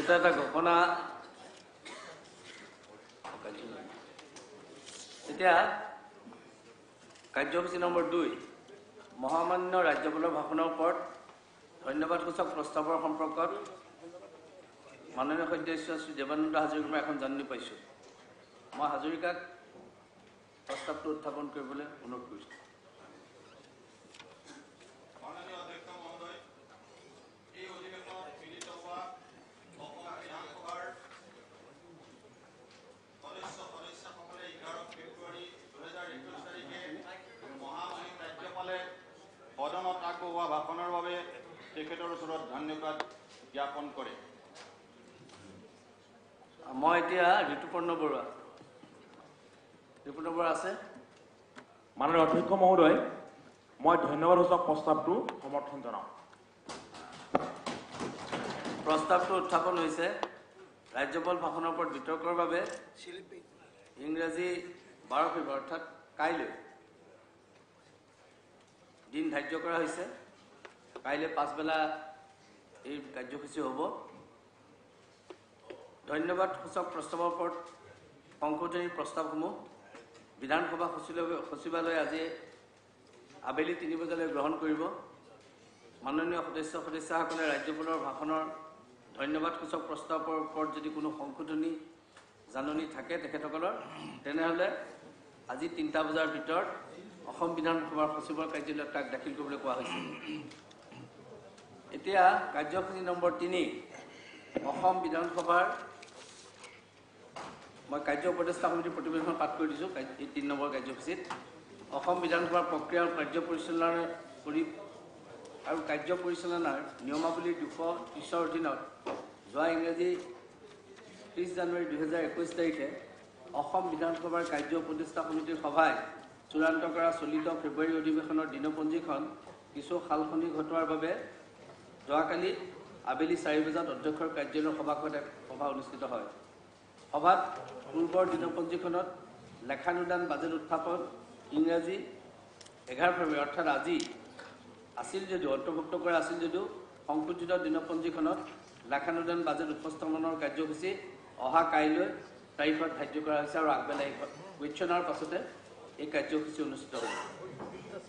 এটা এটা ঘোষণা এতিয়া কাৰ্যসূচী নম্বৰ 2 মহামান্য ৰাজ্যপালৰ ভাষণৰ ওপৰত ধন্যবাদসূচক প্ৰস্তাৱৰ সম্পৰ্কত মাননীয় সদস্য শ্ৰী দেৱানন্দ হাজৰিকাৰ এখন জাননী পাইছোঁ। মই হাজৰিকাক প্ৰস্তাৱটো উত্থাপন কৰিবলৈ অনুৰোধ কৰিছোঁ। সদনত আগবঢ়োৱা ভাষণৰ বাবে তেখেতৰ ওচৰত ধন্যবাদ জ্ঞাপন কৰে। মই এতিয়া ঋতুপৰ্ণ বৰুৱা আছে। মাননীয় অধ্যক্ষ মহোদয়, মই ধন্যবাদসূচক প্ৰস্তাৱটো সমৰ্থন জনাওঁ। প্ৰস্তাৱটো উত্থাপন হৈছে ৰাজ্যপাল ভাষণৰ ওপৰত বিতৰ্কৰ বাবে ইংৰাজী 12 ফেব্ৰুৱাৰী অৰ্থাৎ কাইলৈ দিন ধাৰ্য কৰা হৈছে। কাইলৈ পাছবেলা এই কাৰ্যসূচী হ'ব। ধন্যবাদসূচক প্ৰস্তাৱৰ ওপৰত সংশোধনী প্ৰস্তাৱসমূহ বিধানসভা সচিবালয়ে আজি আবেলি 3 বজালৈ গ্ৰহণ কৰিব। মাননীয় সদস্যসকলে ৰাজ্যপালৰ ভাষণৰ ধন্যবাদসূচক প্ৰস্তাৱৰ ওপৰত যদি কোনো সংশোধনী জাননী থাকে তেখেতসকলৰ, তেনেহ'লে আজি 3টা বজাৰ ভিতৰত অসম বিধানসভাৰ সচিবৰ কাৰ্যালয়ত তাক দাখিল কৰিবলৈ কোৱা হৈছে। এতিয়া কাৰ্যসূচী নম্বৰ 3 অসম বিধানসভাৰ মই কাৰ্য উপদেষ্টা সমিতিৰ প্ৰতিবেদন পাঠ কৰি দিছোঁ। এই 3 নম্বৰ কাৰ্যসূচীত অসম বিধানসভাৰ প্ৰক্ৰিয়া কাৰ্য পৰিচালনাৰ নিয়মাৱলী 230ৰ অধীনত যোৱা ইংৰাজী 30 জানুৱাৰী 2021 তাৰিখে অসম বিধানসভাৰ কাৰ্য উপদেষ্টা সমিতিৰ সভাই চূড়ান্ত কৰা চলিত ফেব্ৰুৱাৰী অধিৱেশনৰ দিনপঞ্জীখন কিছু সালসলনি ঘটোৱাৰ বাবে যোৱাকালি আবেলি 4 বজাত অধ্যক্ষৰ কাৰ্যালয়ৰ সভাখনত এক সভা অনুষ্ঠিত হয়। সভাত পূৰ্বৰ দিনপঞ্জীখনত লেখানুদান বাজেট উত্থাপন ইংৰাজী 11 ফেব্ৰুৱাৰী অৰ্থাৎ আজি আছিল যদিও অন্তৰ্ভুক্ত কৰা আছিল যদিও সংশোধিত দিনপঞ্জীখনত লেখানুদান বাজেট উপস্থাপনৰ কাৰ্যসূচী অহা কাইলৈ তাৰিখত ধাৰ্য কৰা হৈছে আৰু আগবেলা কুৱেশ্যনৰ পাছতে এই কাৰ্যসূচী অনুষ্ঠিত হ'ব।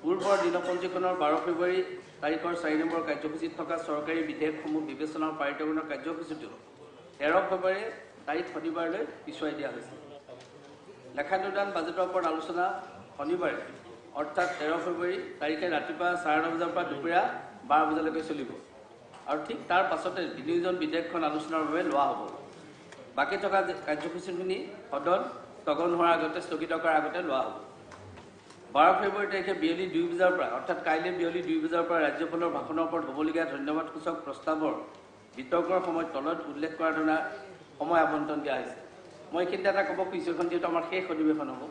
পূৰ্বৰ দিনপঞ্জীখনৰ 12 ফেব্ৰুৱাৰী তাৰিখৰ 4 নম্বৰ কাৰ্যসূচীত থকা চৰকাৰী বিধেয়কসমূহ বিবেচনা আৰু পাৰিতকৰণৰ কাৰ্যসূচীটো 13 ফেব্ৰুৱাৰী তাৰিখ শনিবাৰলৈ পিছুৱাই দিয়া হৈছে। লেখানুদান বাজেটৰ ওপৰত আলোচনা শনিবাৰে অৰ্থাৎ 13 ফেব্ৰুৱাৰী তাৰিখে ৰাতিপুৱা 9:30 বজাৰ পৰা দুপৰীয়া 12 বজালৈকে চলিব আৰু ঠিক তাৰ পাছতে বিনিয়োজন বিধেয়কখন আলোচনাৰ বাবে লোৱা হ'ব। বাকী থকা কাৰ্যসূচীখিনি সদন স্থগন হোৱাৰ আগতে স্থগিত কৰাৰ আগতে লোৱা হ'ব। 12 ফেব্ৰুৱাৰী তাৰিখে বিয়লি 2 বজাৰ পৰা অৰ্থাৎ কাইলৈ বিয়লি 2 বজাৰ পৰা ৰাজ্যপালৰ ভাষণৰ ওপৰত হ'বলগীয়া ধন্যবাদসূচক প্ৰস্তাৱৰ বিতৰ্কৰ সময়ত তলত উল্লেখ কৰা ধৰণে সময় আবণ্টন দিয়া হৈছে। মই এইখিনিতে এটা ক'ব খুজিছোঁ, এখন যিহেতু আমাৰ শেষ অধিৱেশন হ'ব,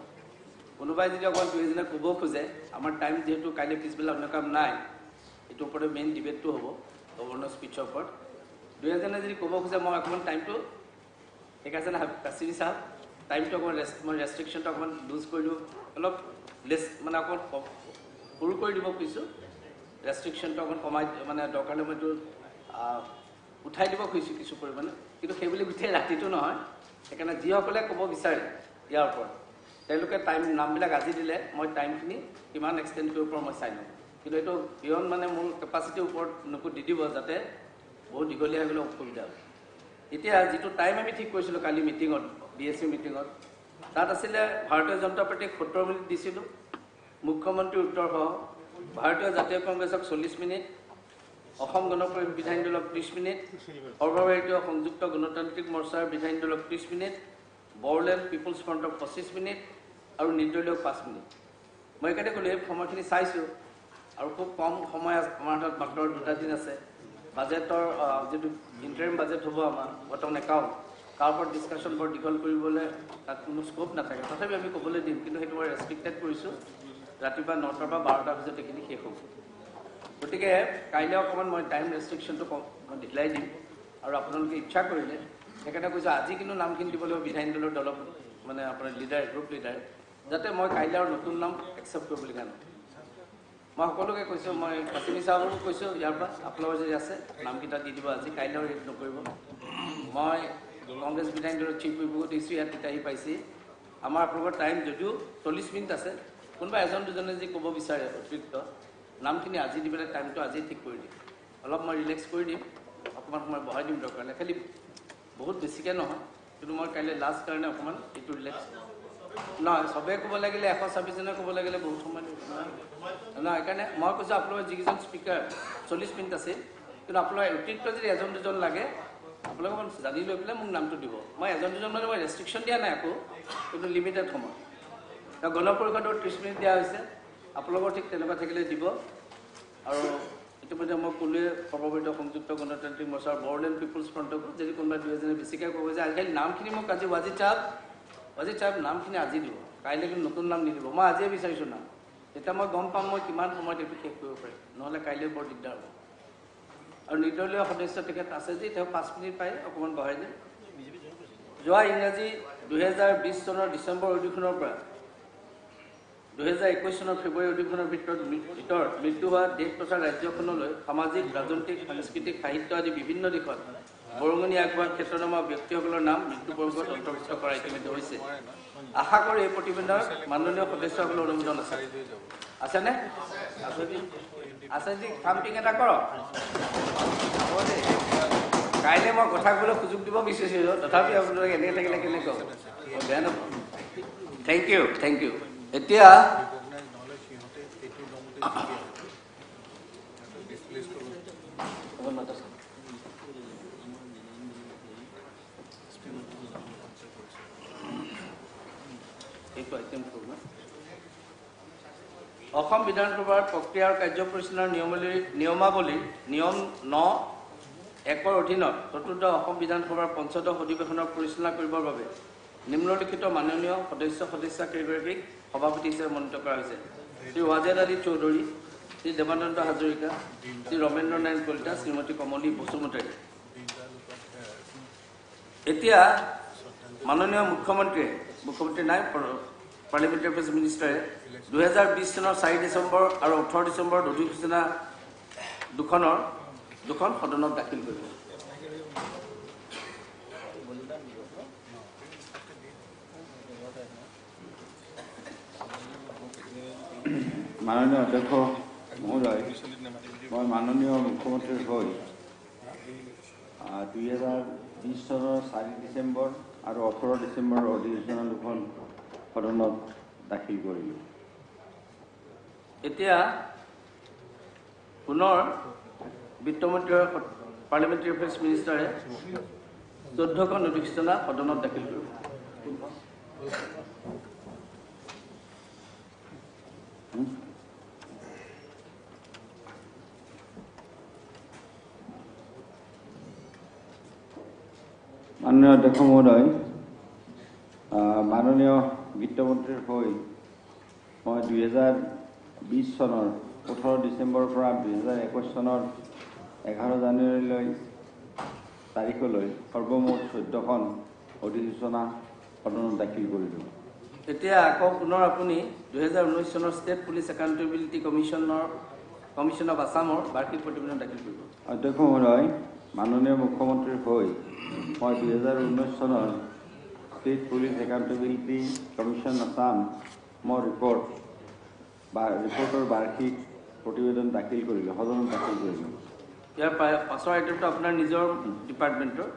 কোনোবাই যদি অকল 2 ক'ব খোজে, আমাৰ টাইম যিহেতু কাইলৈ পিছবেলা অন্য কাম নাই, এইটোৰ ওপৰতে মেইন ডিবেটটো হ'ব গভৰ্ণৰ স্পীচৰ ওপৰত। 2 যদি ক'ব খোজে মই অকণমান টাইমটো ঠিক আছে না কাচিৰি চাওক, টাইমটো অকণমান মই ৰেষ্ট্ৰিকশ্যনটো অকণমান লুজ কৰি দিওঁ, অলপ মানে অকণমান সৰু কৰি দিব খুজিছোঁ। ৰেষ্ট্ৰিকশ্যনটো অকণমান কমাই দৰকাৰ হ'লে মই এইটো উঠাই দিব খুজিছোঁ কিছু পৰিমাণে, কিন্তু সেইবুলি গোটেই ৰাতিটো নহয়। সেইকাৰণে যিসকলে ক'ব বিচাৰে ইয়াৰ ওপৰত তেওঁলোকে নামবিলাক আজি দিলে মই টাইমখিনি কিমান এক্সটেণ্ড কৰিব পাৰোঁ মই চাই লওঁ, কিন্তু এইটো বিয়ন মোৰ কেপাচিটিৰ ওপৰত দি দিব যাতে বহুত দীঘলীয়া হৈ গ'লে অসুবিধা হয়। এতিয়া যিটো টাইম আমি ঠিক কৰিছিলোঁ কালি মিটিঙত BSC মিটিঙত, তাত আছিলে ভাৰতীয় জনতা পাৰ্টীক 70 মিনিট দিছিলোঁ, মুখ্যমন্ত্ৰীৰ উত্তৰসহ ভাৰতীয় জাতীয় কংগ্ৰেছক 40 মিনিট, অসম গণ পৰিষদ বিধায়িনী দলক 30 মিনিট, সৰ্বভাৰতীয় সংযুক্ত গণতান্ত্ৰিক মৰ্চাৰ বিধায়িনী দলক 30 মিনিট, বড়োলেণ্ড পিপুলছ ফ্ৰণ্টক 25 মিনিট আৰু নিৰ্দলীয়ক 5 মিনিট। মই এইকাৰণে ক'লোঁ এই সময়খিনি চাইছোঁ আৰু খুব কম সময় আমাৰ হাতত মাত্ৰ 2টা দিন আছে। বাজেটৰ যিটো ইণ্টাৰিম বাজেট হ'ব আমাৰ বৰ্তমান একাউণ্ট, তাৰ ওপৰত ডিছকাশ্যন বৰ দীঘল কৰিবলৈ তাত কোনো স্ক'প নাথাকে। তথাপি আমি ক'বলৈ দিম, কিন্তু সেইটো মই ৰেষ্ট্ৰিক্টেড কৰিছোঁ। ৰাতিপুৱা 9টাৰ পৰা 12টাৰ ভিতৰত এইখিনি শেষ হ'ব। গতিকে কাইলৈ অকণমান মই টাইম ৰেষ্ট্ৰিকশ্যনটো মই ঢিলাই দিম আৰু আপোনালোকে ইচ্ছা কৰিলে সেইকাৰণে কৈছোঁ আজি কিন্তু নামখিনি দিব লাগিব বিধায়িনী দলৰ আপোনাৰ লিডাৰ গ্ৰুপ লিডাৰ, যাতে মই কাইলৈ আৰু নতুন নাম একচেপ্ট কৰিবলগীয়া নহয়। মই সকলোকে কৈছোঁ, মই কাচিমি চাহাবকো কৈছোঁ ইয়াৰ পৰা আপোনালোকৰ যদি আছে নামকেইটা দি দিব আজি, কাইলৈ ৰেড নকৰিব। মই কংগ্ৰেছ বিধায়ক দলৰ চিফ বিভূত দিছোঁ ইয়াত তেতিয়া আহি পাইছে আমাৰ আপোনালোকৰ টাইম যদিও 40 মিনিট আছে কোনোবা এজন দুজনে যি ক'ব বিচাৰে অতিৰিক্ত নামখিনি আজি দি পেলাই টাইমটো আজি ঠিক কৰি দিম অলপ মই ৰিলেক্স কৰি দিম অকণমান সময় বঢ়াই দিম দৰকাৰ নাই খালি বহুত বেছিকৈ নহয় কিন্তু মই কাইলৈ লাষ্ট কাৰণে অকণমান এইটো ৰিলেক্স নহয় চবেই ক'ব লাগিলে 126 জনে ক'ব লাগিলে বহুত সময় নহয় সেইকাৰণে মই কৈছোঁ আপোনালোকৰ যিকেইজন স্পীকাৰ 40 মিনিট আছে কিন্তু আপোনাৰ অতিৰিক্ত যদি এজন দুজন লাগে আপোনালোকে জানি লৈ পেলাই মোক নামটো দিব মই এজন দুজন মানে মই ৰেষ্ট্ৰিকশ্যন দিয়া নাই আকৌ কিন্তু লিমিটেড সময় গণ পৰিষদৰ 30 মিনিট দিয়া হৈছে আপোনালোকৰ ঠিক তেনেকুৱা থাকিলে দিব আৰু ইতিমধ্যে মই ক'লোৱে সৰ্বভাৰতীয় সংযুক্ত গণতান্ত্ৰিক মৰ্চাৰ বড়োলেণ্ড পিপুলছ ফ্ৰণ্টকো যদি কোনোবা দুই এজনে বেছিকৈ ক'ব যে আজিকালি নামখিনি মোক আজি ৱাজিদ চাহাব নামখিনি আজি দিব কাইলৈ কিন্তু নতুন নাম নিদিব মই আজিয়ে বিচাৰিছোঁ নাম তেতিয়া মই গম পাম মই কিমান সময়ত এইটো শেষ কৰিব পাৰিম নহ'লে কাইলৈ বৰ দিগদাৰ হ'ব আৰু নিৰ্দলীয় সদস্য তেখেত আছে যে তেওঁ 5 মিনিট পায় অকণমান বঢ়াই দিম যোৱা ইংৰাজী 2020 চনৰ ডিচেম্বৰ অধিৱেশনৰ পৰা 2021 চনৰ ফেব্ৰুৱাৰী অধিৱেশনৰ ভিতৰত মৃত্যু হোৱা দেশ তথা ৰাজ্যখনলৈ সামাজিক ৰাজনৈতিক সাংস্কৃতিক সাহিত্য আদি বিভিন্ন দিশত বৰঙণি আগবঢ়োৱা ক্ষেত্ৰনামা ব্যক্তিসকলৰ নাম মৃত্যুবৰ্গত অন্তৰ্ভুক্ত কৰা ইতিমধ্যে হৈছে আশা কৰোঁ এই প্ৰতিবেদনৰ মাননীয় সদস্যসকলৰ অনুমোদন আছেনে আছে যদি কামটিং এটা কৰক হ'ব দেই কাইলৈ মই কথা ক'বলৈ সুযোগ দিব বিচাৰিছোঁ তথাপি আপোনালোকে এনেকৈ থাকিলে কেনেকৈ বেয়া নাপাওঁ থেংক ইউ এতিয়া অসম বিধানসভাৰ প্ৰক্ৰিয়া আৰু কাৰ্য পৰিচালনাৰ নিয়ম 9(1)ৰ অধীনত চতুৰ্থ অসম বিধানসভাৰ পঞ্চদশ অধিৱেশনৰ পৰিচালনা কৰিবৰ বাবে নিম্নলিখিত মাননীয় সদস্যকেইগৰাকীক সভাপতি হিচাপে মনোনীত কৰা হৈছে শ্ৰী ৱাজেদ আলী চৌধুৰী শ্ৰী দেৱানন্দ হাজৰিকা শ্ৰী ৰমেন্দ্ৰ নাৰায়ণ কলিতা শ্ৰীমতী কমলী বসুমতাৰী এতিয়া মাননীয় মুখ্যমন্ত্ৰী নাই পাৰ্লিয়ামেণ্টাৰী এফেয়াৰ্ছ মিনিষ্টাৰে 2020 চনৰ 4 ডিচেম্বৰ আৰু 18 ডিচেম্বৰত অধিসূচনা দুখন সদনত দাখিল কৰিব মাননীয় অধ্যক্ষ মহোদয় মই মাননীয় মুখ্যমন্ত্ৰীৰ হৈ 2020 চনৰ 4 ডিচেম্বৰ আৰু 18 ডিচেম্বৰৰ অধিসূচনা দুখন সদনত দাখিল কৰিলোঁ এতিয়া পুনৰ বিত্তমন্ত্ৰী পাৰ্লিয়ামেণ্টাৰী এফেয়াৰ্ছ মিনিষ্টাৰে 14খন অধিসূচনা সদনত দাখিল কৰিব মাননীয় অধ্যক্ষ মহোদয় মাননীয় বিত্তমন্ত্ৰীৰ হৈ মই 2020 চনৰ 18 ডিচেম্বৰৰ পৰা 2021 চনৰ 11 জানুৱাৰীলৈ তাৰিখলৈ সৰ্বমুঠ 14খন অধিসূচনা সদনত দাখিল কৰিলোঁ এতিয়া আকৌ পুনৰ আপুনি 2019 চনৰ state police accountability commission of আছামৰ বাৰ্ষিক প্ৰতিবেদন দাখিল কৰিব অধ্যক্ষ মহোদয় মাননীয় মুখ্যমন্ত্ৰীৰ হৈ মই 2019 চনৰ ষ্টেট পুলিচ একাউণ্টেবিলিটি কমিশ্যন আছামৰ ৰিপৰ্টৰ বাৰ্ষিক প্ৰতিবেদন দাখিল কৰিলোঁ সদনত দাখিল কৰিলোঁ ইয়াৰ পাছৰ আইটেমটো আপোনাৰ নিজৰ ডিপাৰ্টমেণ্টৰ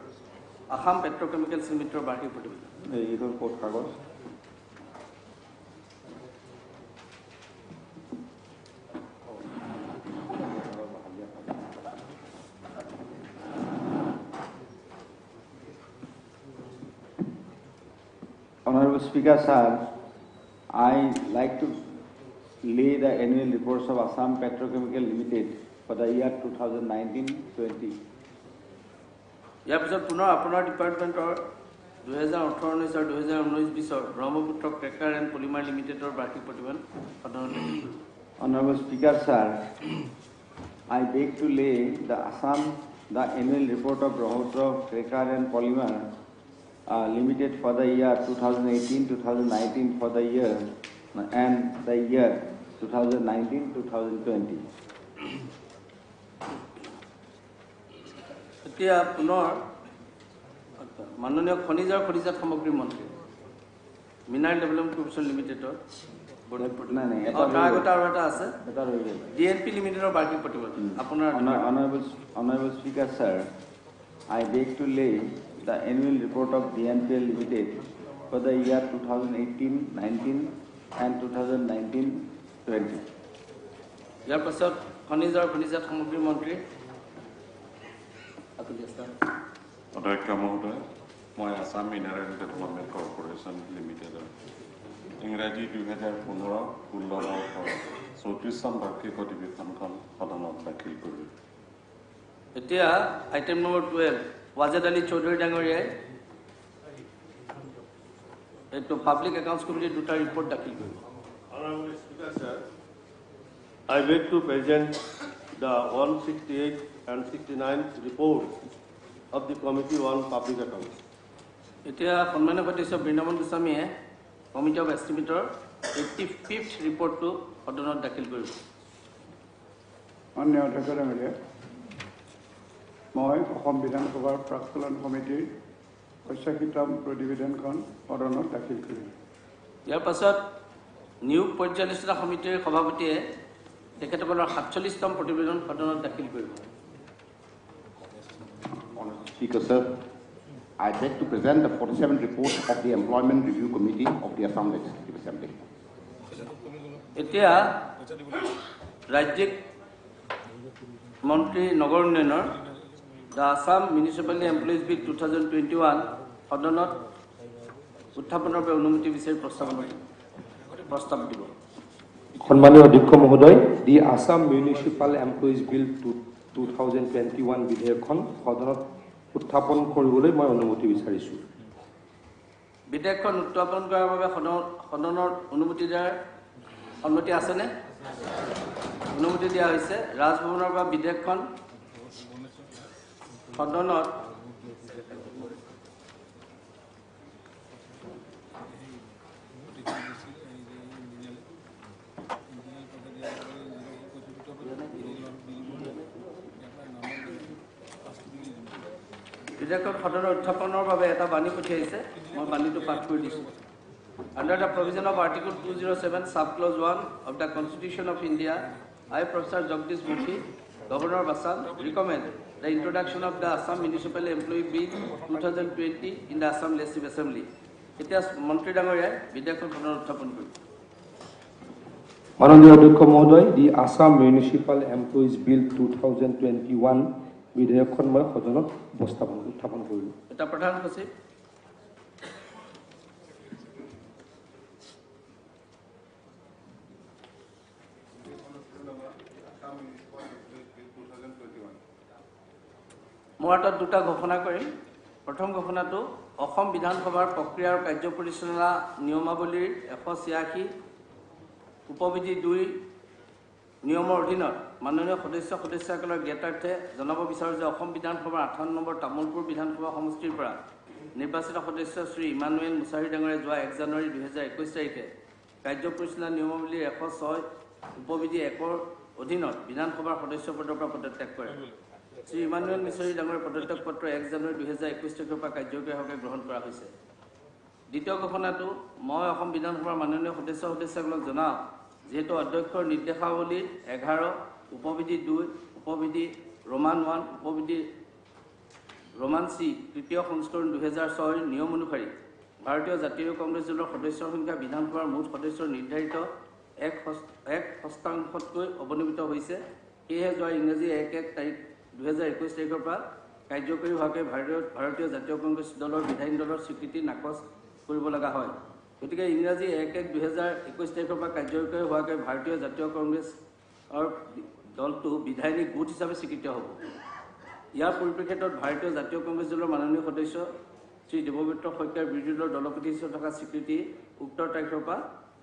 আসাম পেট্ৰকেমিকেলছ লিমিটেডৰ বাৰ্ষিক প্ৰতিবেদন এইখন ক'ত কাগজ Honorable Speaker, sir, I like to lay the annual reports of Assam Petrochemical Limited for the year 2019-20. ইয়াৰ পিছত পুনৰ আপোনাৰ ডিপাৰ্টমেণ্টৰ 2018-19 আৰু 2019-20 ব্ৰহ্মপুত্ৰ ক্ৰেকাৰ এণ্ড পলিমাৰ লিমিটেডৰ বাৰ্ষিক প্ৰতিবেদন সদনত দাখিল কৰিব Honorable Speaker, sir, I beg to lay the annual report of Brahmaputra Cracker and Polymer Limited for the year 2018-2019 for the year and the year 2019-2020. এতিয়া পুনৰ মাননীয় খনিজ আৰু খনিজাত সামগ্ৰী মন্ত্ৰী মিনাৰেল ডেভেলপমেণ্ট কৰ্পোৰেশ্যন লিমিটেডৰ নাই নাই তাৰ আগতে আৰু এটা আছে এটা ৰৈ গ'ল DNP লিমিটেডৰ বাৰ্ষিক প্ৰতিবেদন আপোনাৰ Honorable Speaker, sir, I beg to lay the annual report of DNPL Limited for the year 2018-19 and 2019-20. ইয়াৰ পাছত খনিজ আৰু খনিজাত সামগ্ৰী মন্ত্ৰী আতুল হাছান। অধ্যক্ষ মহোদয়, মই আসাম মিনাৰেল ডেভেলপমেণ্ট কৰ্পোৰেশ্যন লিমিটেডৰ ইংৰাজী 2015-16 বৰ্ষৰ 34খন বাৰ্ষিক অধিৱেশনখন সদনত দাখিল কৰিলোঁ। এতিয়া আইটেম নম্বৰ 12 ৱাজেদ আলী চৌধুৰী ডাঙৰীয়াই এইটো পাব্লিক একাউণ্টছ কমিটিৰ দুটা ৰিপৰ্ট দাখিল কৰিব। Honorable Speaker, sir, I beg to present the 168 and 69 report of the Committee on Public Accounts. এতিয়া সন্মানীয় সদস্য বৃন্দাবন গোস্বামীয়ে কমিটি অফ এষ্টিমেটৰ 85th ৰিপৰ্টটো সদনত দাখিল কৰিব। মাননীয় অধ্যক্ষ ডাঙৰীয়া, মই অসম বিধানসভাৰ প্ৰাক্কলন কমিটিৰ 85তম প্ৰতিবেদনখন সদনত দাখিল কৰিম। ইয়াৰ পাছত নিয়োগ পৰ্যালোচনা সমিতিৰ সভাপতিয়ে তেখেতসকলৰ 47তম প্ৰতিবেদন সদনত দাখিল কৰিব। Honorable Speaker, sir, I beg to present the 47th report of the Employment Review Committee of the Assam Legislative Assembly. এতিয়া ৰাজ্যিক মন্ত্ৰী নগৰ উন্নয়নৰ দ্য আছাম মিউনিচিপালিটি এমপ্লয়িজ বিল 2021 সদনত উত্থাপনৰ বাবে অনুমতি বিচাৰি প্ৰস্তাৱ দিব। সন্মানীয় অধ্যক্ষ মহোদয়, দি আছাম মিউনিচিপাল এমপ্লয়িজ বিল 2021 বিধেয়কখন সদনত উত্থাপন কৰিবলৈ মই অনুমতি বিচাৰিছোঁ। বিধেয়কখন উত্থাপন কৰাৰ বাবে সদনৰ অনুমতি দিয়াৰ সন্মতি আছেনে? অনুমতি দিয়া হৈছে। ৰাজভৱনৰ পৰা বিধেয়কখন সদনত বিধেয়কখন সদনৰ উত্থাপনৰ বাবে এটা বাণী পঠিয়াইছে। মই বাণীটো পাঠ কৰি দিছোঁ। Under the provision of Article 207, Subclause 1 of the Constitution of India, I, Professor Jagdish Mukhi, Governor of Assam, recommend the introduction of the Assam Municipal Employee Bill 2020 in the Assam Legislative Assembly. এতিয়া মন্ত্ৰী ডাঙৰীয়াই বিধেয়কখন সদনত উত্থাপন কৰিব। মাননীয় অধ্যক্ষ মহোদয়, দি আছাম মিউনিচিপাল এমপ্লয়িজ বিল 2021 বিধেয়কখন মই সদনত উত্থাপন কৰিলোঁ। এটা প্ৰধান সচিব মই হাতত দুটা ঘোষণা কৰিম। প্ৰথম ঘোষণাটো অসম বিধানসভাৰ প্ৰক্ৰিয়া আৰু কাৰ্য পৰিচালনা নিয়মাৱলীৰ 186 উপবিধি 2 নিয়মৰ অধীনত মাননীয় সদস্যসকলৰ জ্ঞাতাৰ্থে জনাব বিচাৰোঁ যে অসম বিধানসভাৰ 58 নম্বৰ তামোলপুৰ বিধানসভা সমষ্টিৰ পৰা নিৰ্বাচিত সদস্য শ্ৰী ইমানুৱেল মুছাৰী ডাঙৰীয়াই যোৱা 1 জানুৱাৰী 2021 তাৰিখে কাৰ্য পৰিচালনা নিয়মাৱলীৰ 106 উপবিধি 1ৰ অধীনত বিধানসভাৰ সদস্য পদৰ পৰা পদত্যাগ কৰে। শ্ৰী ইমানুৱেল মুছাৰী ডাঙৰীয়াৰ পদত্যাগ পত্ৰ 1 জানুৱাৰী 2021 তাৰিখৰ পৰা কাৰ্যকৰীভাৱে গ্ৰহণ কৰা হৈছে। দ্বিতীয় ঘোষণাটো মই অসম বিধানসভাৰ মাননীয় সদস্যসকলক জনাওঁ, যিহেতু অধ্যক্ষৰ নিৰ্দেশাৱলীৰ 11 উপবিধি 2 উপবিধি ৰোমান 1 উপবিধি ৰোমান চি তৃতীয় সংস্কৰণ 2006 নিয়ম অনুসৰি ভাৰতীয় জাতীয় কংগ্ৰেছ দলৰ সদস্যৰ সংখ্যা বিধানসভাৰ মুঠ সদস্যৰ নিৰ্ধাৰিত 1% অৱনমিত হৈছে। সেয়েহে যোৱা ইংৰাজী 1 তাৰিখ 2021 তাৰিখৰ পৰা কাৰ্যকৰীভাৱে ভাৰতীয় জাতীয় কংগ্ৰেছ দলৰ বিধায়িনী দলৰ স্বীকৃতি নাকচ কৰিব লগা হয়। গতিকে ইংৰাজী 1/1/2021 তাৰিখৰ পৰা কাৰ্যকৰী হোৱাকৈ ভাৰতীয় জাতীয় কংগ্ৰেছৰ দলটো বিধায়িনী গোট হিচাপে স্বীকৃত হ'ব। ইয়াৰ পৰিপ্ৰেক্ষিতত ভাৰতীয় জাতীয় কংগ্ৰেছ দলৰ মাননীয় সদস্য শ্ৰী দেৱব্ৰত শইকীয়াৰ বিৰোধী দলৰ দলপতি হিচাপে থকা স্বীকৃতি উক্ত তাৰিখৰ পৰা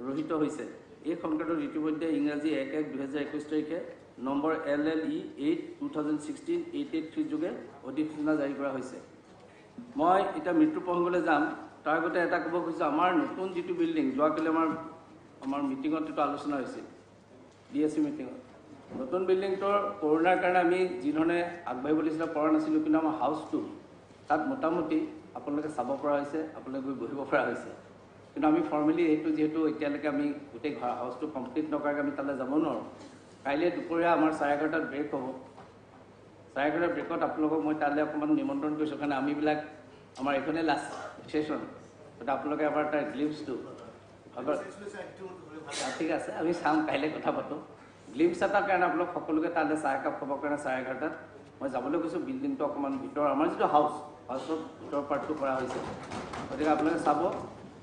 ৰহিত হৈছে। এই সংক্ৰান্তত ইতিমধ্যে ইংৰাজী 1/1/2021 তাৰিখে নম্বৰ LLE 8/2016-883 যোগে অধিসূচনা জাৰি কৰা হৈছে। মই এতিয়া মৃত্যু প্ৰসংগলৈ যাম। তাৰ আগতে এটা ক'ব খুজিছোঁ, আমাৰ নতুন যিটো বিল্ডিং যোৱাকালি আমাৰ মিটিঙত এইটো আলোচনা হৈছিল, DSC মিটিঙত। নতুন বিল্ডিংটোৰ কৰোণাৰ কাৰণে আমি যিধৰণে আগবাঢ়িব লাগিছিলে পৰা নাছিলোঁ, কিন্তু আমাৰ হাউচটো তাত মোটামুটি আপোনালোকে চাব পৰা হৈছে, আপোনালোকে বহিব পৰা হৈছে। কিন্তু আমি ফৰ্মেলি এইটো যিহেতু এতিয়ালৈকে আমি গোটেই ঘৰ হাউচটো কমপ্লিট নকৰাকৈ আমি তালৈ যাব নোৱাৰোঁ। কাইলৈ দুপৰীয়া আমাৰ 11:30 ব্ৰেক হ'ব। 11:30 ব্ৰেকত আপোনালোকক মই তালৈ অকণমান নিমন্ত্ৰণ কৰিছোঁ, কাৰণ আমিবিলাক আমাৰ এইখনেই লাষ্ট ছেশ্যন। গতিকে আপোনালোকে এবাৰ তাৰ গ্লিম্পছটো ঠিক আছে, আমি চাম, কাইলৈ কথা পাতোঁ। গ্লিম্পছ এটাৰ কাৰণে আপোনালোক সকলোকে তালৈ চাহ একাপ খাবৰ কাৰণে 11:30 মই যাবলৈ কৈছোঁ। বিল্ডিংটো অকণমান ভিতৰ, আমাৰ যিটো হাউচৰ ভিতৰ পাৰ্টটো কৰা হৈছে। গতিকে আপোনালোকে চাব।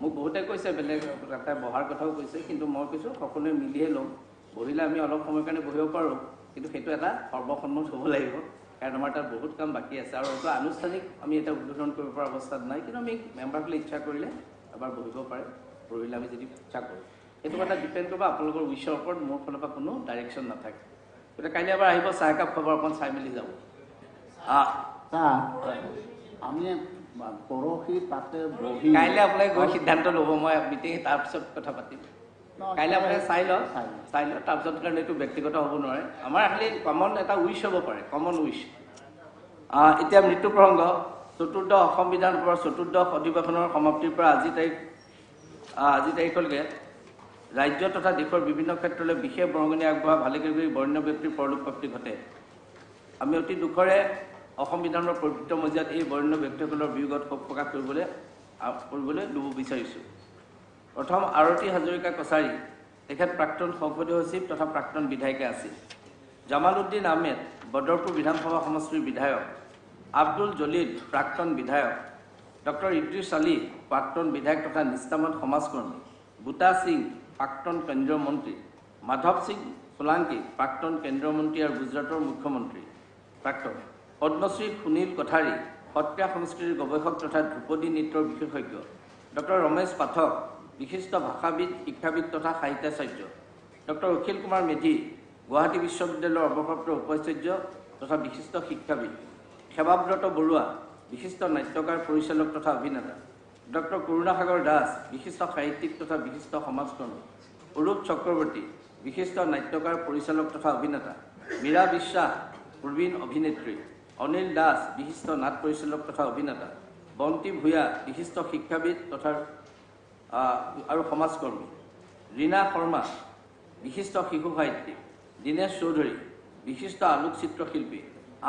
মোক বহুতে কৈছে, বেলেগ এটা বহাৰ কথাও কৈছে, কিন্তু মই কৈছোঁ সকলোৱে মিলিহে ল'ম। বহিলে আমি অলপ সময়ৰ কাৰণে বহিব পাৰোঁ, কিন্তু সেইটো এটা সৰ্বসন্মত হ'ব লাগিব, কাৰণ আমাৰ তাত বহুত কাম বাকী আছে। আৰু এইটো আনুষ্ঠানিক আমি এটা উদ্বোধন কৰিব পৰা অৱস্থাত নাই, কিন্তু আমি মেম্বাৰসকলে ইচ্ছা কৰিলে এবাৰ বহিব পাৰে। বহিলে আমি যদি ইচ্ছা কৰোঁ, সেইটো কথা ডিপেণ্ড কৰিব আপোনালোকৰ উইচৰ ওপৰত। মোৰ ফালৰ পৰা কোনো ডাইৰেকশ্যন নাথাকে। গতিকে কাইলৈ এবাৰ আহিব, চাহ একাপ খবৰ অকণ চাই মেলি যাব। আমি পৰহি তাতে বহি কাইলৈ আপোনালোকে গৈ সিদ্ধান্ত ল'ব। মই মিটিং তাৰপিছত কথা পাতিম। কাইলৈ আপোনালোকে চাই লওক, তাৰপিছত কাৰণ এইটো ব্যক্তিগত হ'ব নোৱাৰে। আমাৰ খালি কমন এটা উইচ হ'ব পাৰে, কমন উইচ। এতিয়া মৃত্যু প্ৰসংগ। ৪ৰ্থ অসম বিধানসভাৰ ৪ৰ্থ অধিৱেশনৰ সমাপ্তিৰ পৰা আজি তাৰিখলৈকে ৰাজ্য তথা দেশৰ বিভিন্ন ক্ষেত্ৰলৈ বিশেষ বৰঙণি আগবঢ়া ভালেকেইগৰাকী বৰেণ্য ব্যক্তিৰ পৰলোকপ্ৰাপ্তি ঘটে। আমি অতি দুখৰে অসম বিধানৰ পবিত্ৰ মজিয়াত এই বৰেণ্য ব্যক্তিসকলৰ বিয়োগত শোক প্ৰকাশ কৰিবলৈ ল'ব বিচাৰিছোঁ। প্ৰথম আৰতী হাজৰিকা কছাৰী, তেখেত প্ৰাক্তন সংসদীয় সচিব তথা প্ৰাক্তন বিধায়িকা আছিল। জামাল উদ্দিন আহমেদ, বদৰপুৰ বিধানসভা সমষ্টিৰ বিধায়ক। আব্দুল জলিল, প্ৰাক্তন বিধায়ক। ডক্টৰ ইদ্ৰিছ আলী, প্ৰাক্তন বিধায়ক তথা নিষ্ঠাবান সমাজকৰ্মী। বুটা সিং, প্ৰাক্তন কেন্দ্ৰীয় মন্ত্ৰী। মাধৱ সিং সোলাংকি, প্ৰাক্তন কেন্দ্ৰীয় মন্ত্ৰী আৰু গুজৰাটৰ মুখ্যমন্ত্ৰী প্ৰাক্তন। পদ্মশ্ৰী সুনীল কোঠাৰী, সত্ৰীয়া সংস্কৃতিৰ গৱেষক তথা ধ্ৰুপদী নৃত্যৰ বিশেষজ্ঞ। ডক্টৰ ৰমেশ পাঠক, বিশিষ্ট ভাষাবিদ, শিক্ষাবিদ তথা সাহিত্যাচাৰ্য। ডক্টৰ অখিল কুমাৰ মেধি, গুৱাহাটী বিশ্ববিদ্যালয়ৰ অৱসৰপ্ৰাপ্ত উপাচাৰ্য তথা বিশিষ্ট শিক্ষাবিদ। সেৱাব্ৰত বৰুৱা, বিশিষ্ট নাট্যকাৰ, পৰিচালক তথা অভিনেতা। ডক্টৰ কৰুণাসাগৰ দাস, বিশিষ্ট সাহিত্যিক তথা বিশিষ্ট সমাজকৰ্মী। অৰূপ চক্ৰৱৰ্তী, বিশিষ্ট নাট্যকাৰ, পৰিচালক তথা অভিনেতা। মীৰা বিশ্বাস, প্ৰবীণ অভিনেত্ৰী। অনিল দাস, বিশিষ্ট নাট পৰিচালক তথা অভিনেতা। বন্তি ভূঞা, বিশিষ্ট শিক্ষাবিদ তথা আৰু সমাজকৰ্মী। ৰীনা শৰ্মা, বিশিষ্ট শিশু সাহিত্যিক। দীনেশ চৌধুৰী, বিশিষ্ট আলোকচিত্ৰশিল্পী।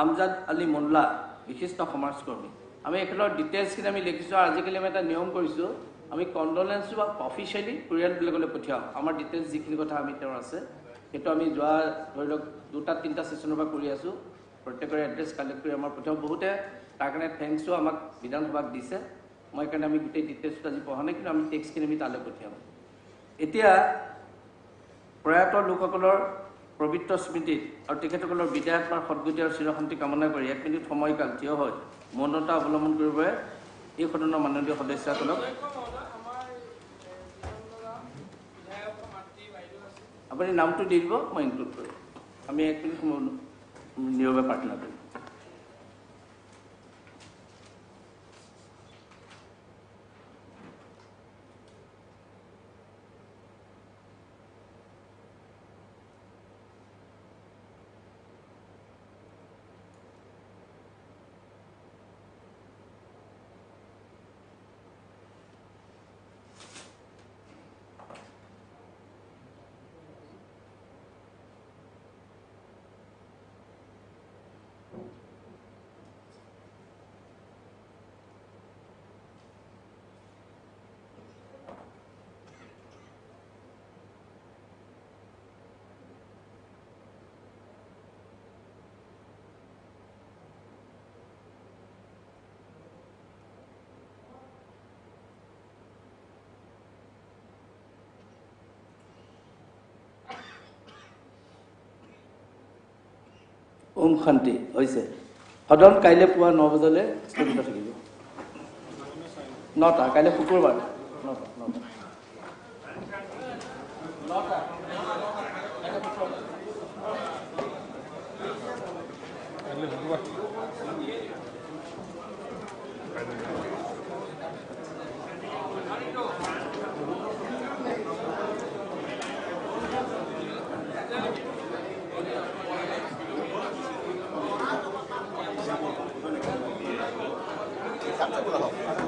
আমজাদ আলী মোল্লা, বিশিষ্ট সমাজকৰ্মী। আমি এখেতৰ ডিটেইলছখিনি আমি লিখিছোঁ। আৰু আজিকালি আমি এটা নিয়ম কৰিছোঁ, আমি কণ্ডলেঞ্চটো বা অফিচিয়েলি পৰিয়ালবিলাকলৈ পঠিয়াওঁ। আমাৰ ডিটেইলছ যিখিনি কথা আমি তেওঁৰ আছে, সেইটো আমি যোৱা ধৰি লওক 2-3টা ছেশ্যনৰ পৰা কৰি আছোঁ। প্ৰত্যেকৰে এড্ৰেছ কালেক্ট কৰি আমাৰ পঠিয়াওঁ। বহুতে তাৰ কাৰণে থেংকছো আমাক বিধানসভাক দিছে। মই সেইকাৰণে আমি গোটেই ডিটেইলছটো আজি পঢ়া নাই, কিন্তু আমি টেক্সটখিনি আমি তালৈ পঠিয়াম। এতিয়া প্ৰয়াত লোকসকলৰ পবিত্ৰ স্মৃতিত আৰু তেখেতসকলৰ বিদায়াত্মাৰ সদ্গতি আৰু চিৰশান্তি কামনা কৰি 1 মিনিট সময়কাল থিয় হৈ মৌনতা অৱলম্বন কৰিবলৈ এই সদনৰ মাননীয় সদস্যসকলক আপুনি নামটো দি দিব, মই ইনক্লুড কৰিম। আমি 1 মিনিট সময় নীৰৱে প্ৰাৰ্থনা কৰিম। ওম শান্তি হৈছে। সদন কাইলৈ পুৱা 9 বজালৈ স্থগিত থাকিব। 9টা, কাইলৈ শুক্ৰবাৰ 9টা। Acceptable.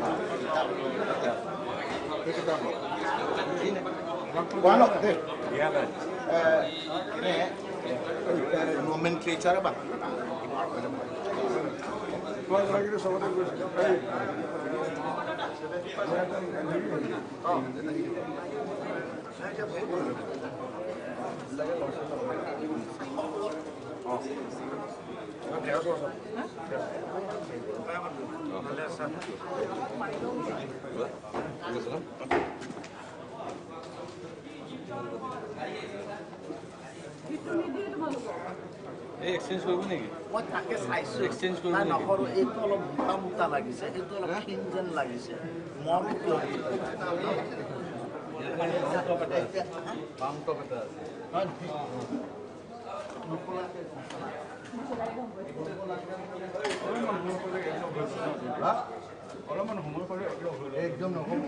nomenclature ba? Exchange কৰিব নেকি? মই তাকে চাইছো Exchange কৰিব নাই নেকি? নকৰো এইটো অলপ মোটা মোটা লাগিছে এইটো অলপ ক্ষীণ যেন লাগিছে মন কিয় একদম নকম